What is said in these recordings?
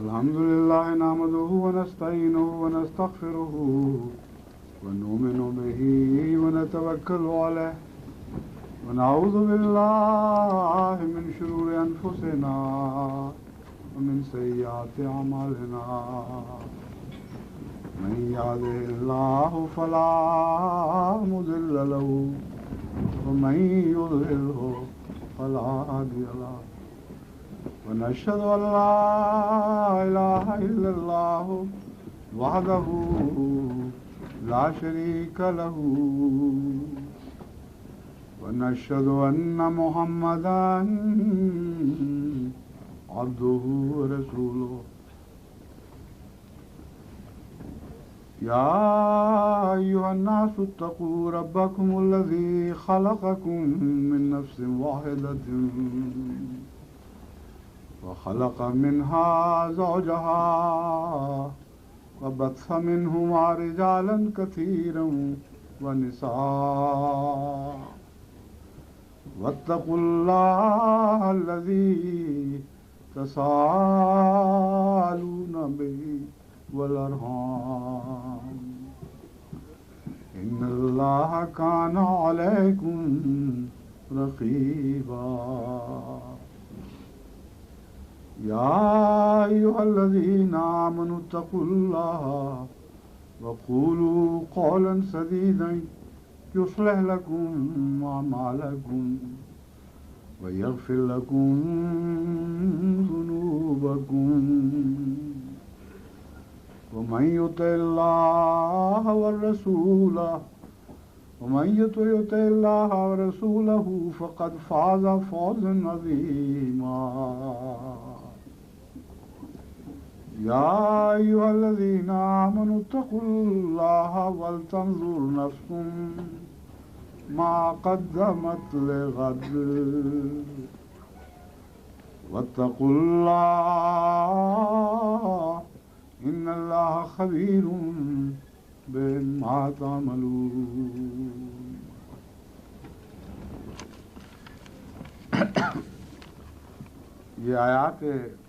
الحمد لله نحمده ونستعينه ونستغفره ونؤمن به ونتوكل عليه ونعوذ بالله من شرور أنفسنا ومن سيئات أعمالنا من يهده الله فلا مضل له ومن يضلله فلا هادي له ونشهد أن لا إله إلا الله وحده لا شريك له ونشهد أن محمدا عبده ورسوله يا أيها الناس اتقوا ربكم الذي خلقكم من نفس واحدة وخلق منها زوجها وبث منهما رجالا كثيرا ونساء واتقوا الله الذي تساءلون به والأرحام إن الله كان عليكم رقيبا يا أيها الذين آمنوا اتقوا الله وقولوا قولا سديدا يصلح لكم أعمالكم ويغفر لكم ذنوبكم ومن يطع الله ورسوله فقد فاز فوزا عظيما يا أيها الذين آمنوا اتقوا الله ولتنظر نفس ما قدمت لغد واتقوا الله إن الله خبير بما تعملون. یہ آیات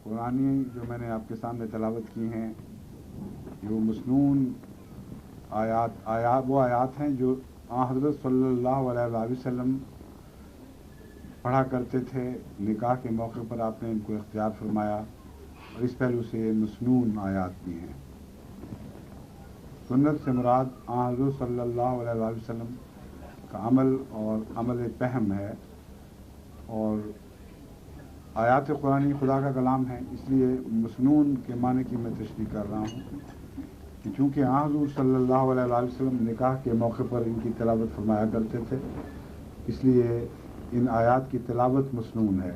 قرآنی جو میں نے آپ کے سامنے تلاوت کی ہیں یہ مسنون وہ آیات ہیں جو حضرت صلی اللہ علیہ وسلم پڑھا کرتے تھے نکاح کے موقع پر. آپ نے ان کو اختیار فرمایا اور اس پہلو سے مسنون آیات بھی ہیں. سنت سے مراد حضرت صلی اللہ علیہ وسلم کا عمل اور عمل فہم ہے اور آیات قرآنی خدا کا کلام ہے. اس لیے مسنون کے معنی کی میں تشریح کر رہا ہوں کہ چونکہ حضور صلی اللہ علیہ وسلم نکاح کے موقع پر ان کی تلاوت فرمایا کرتے تھے اس لیے ان آیات کی تلاوت مسنون ہے.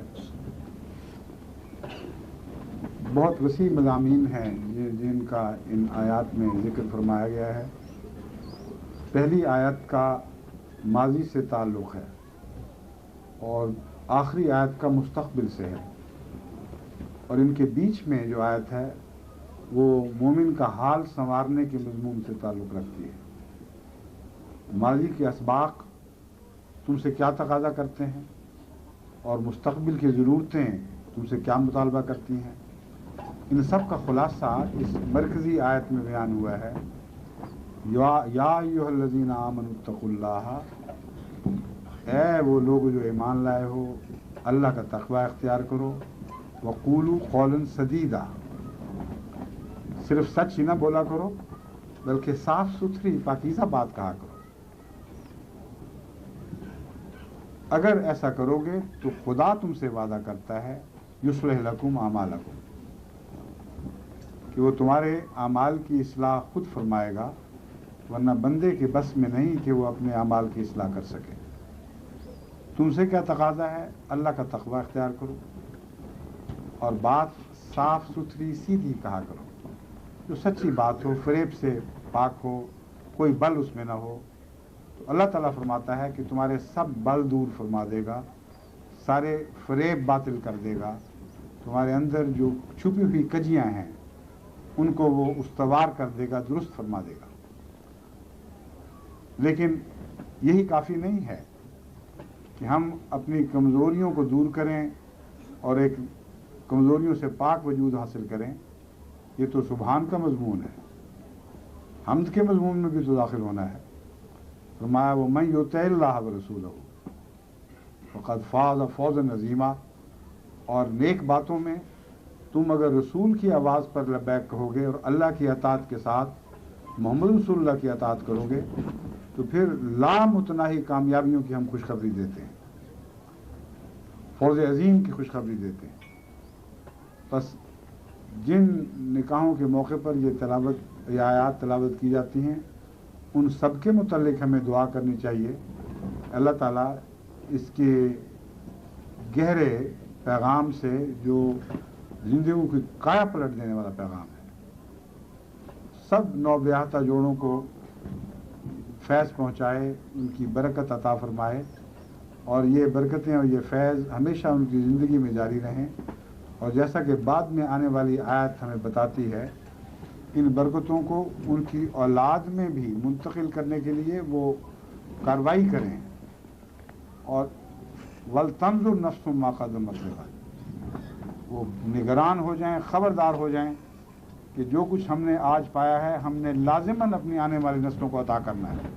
بہت وسیع مضامین ہیں جن کا ان آیات میں ذکر فرمایا گیا ہے. پہلی آیت کا ماضی سے تعلق ہے اور آخری آیت کا مستقبل سے ہے اور ان کے بیچ میں جو آیت ہے وہ مومن کا حال سنوارنے کے مضمون سے تعلق رکھتی ہے. ماضی کے اسباق تم سے کیا تقاضا کرتے ہیں اور مستقبل کی ضرورتیں تم سے کیا مطالبہ کرتی ہیں. ان سب کا خلاصہ اس مرکزی آیت میں بیان ہوا ہے. یا ایھا الذین آمنوا اتقوا اللہ، اے وہ لوگ جو ایمان لائے ہو اللہ کا تقوی اختیار کرو. وقولوا قولا سدیدا، صرف سچ ہی نہ بولا کرو بلکہ صاف ستھری پاکیزہ بات کہا کرو. اگر ایسا کرو گے تو خدا تم سے وعدہ کرتا ہے یصلح لکم اعمالکم کہ وہ تمہارے اعمال کی اصلاح خود فرمائے گا، ورنہ بندے کے بس میں نہیں کہ وہ اپنے اعمال کی اصلاح کر سکے. تم سے کیا تقاضا ہے؟ اللہ کا تقوی اختیار کرو اور بات صاف ستھری سیدھی کہا کرو، جو سچی بات ہو، فریب سے پاک ہو، کوئی بل اس میں نہ ہو. تو اللہ تعالیٰ فرماتا ہے کہ تمہارے سب بل دور فرما دے گا، سارے فریب باطل کر دے گا. تمہارے اندر جو چھپی ہوئی کجیاں ہیں ان کو وہ استوار کر دے گا، درست فرما دے گا. لیکن یہی کافی نہیں ہے کہ ہم اپنی کمزوریوں کو دور کریں اور ایک کمزوریوں سے پاک وجود حاصل کریں. یہ تو سبحان کا مضمون ہے، حمد کے مضمون میں بھی تو داخل ہونا ہے۔ فرمایا وَمَن يُطِعِ اللَّهَ وَرَسُولَهُ فَقَدْ فَازَ فَوْزًا عَظِیمًا، اور نیک باتوں میں تم اگر رسول کی آواز پر لبیک کہو گے اور اللہ کی اطاعت کے ساتھ محمد رسول اللہ کی اطاعت کرو گے تو پھر لامتناہی کامیابیوں کی ہم خوشخبری دیتے ہیں، فوز عظیم کی خوشخبری دیتے ہیں۔ بس جن نکاحوں کے موقع پر یہ آیات تلاوت کی جاتی ہیں ان سب کے متعلق ہمیں دعا کرنی چاہیے، اللہ تعالیٰ اس کے گہرے پیغام سے جو زندگیوں کی کایا پلٹ دینے والا پیغام ہے، سب نوبیاہتا جوڑوں کو فیض پہنچائے، ان کی برکت عطا فرمائے، اور یہ برکتیں اور یہ فیض ہمیشہ ان کی زندگی میں جاری رہیں۔ اور جیسا کہ بعد میں آنے والی آیت ہمیں بتاتی ہے، ان برکتوں کو ان کی اولاد میں بھی منتقل کرنے کے لیے وہ کارروائی کریں، اور وَلْتَنظُرْ نَفْسٌ مَا قَدَّمَتْ لِغَدٍ، وہ نگران ہو جائیں، خبردار ہو جائیں کہ جو کچھ ہم نے آج پایا ہے ہم نے لازماً اپنی آنے والی نسلوں کو عطا کرنا ہے۔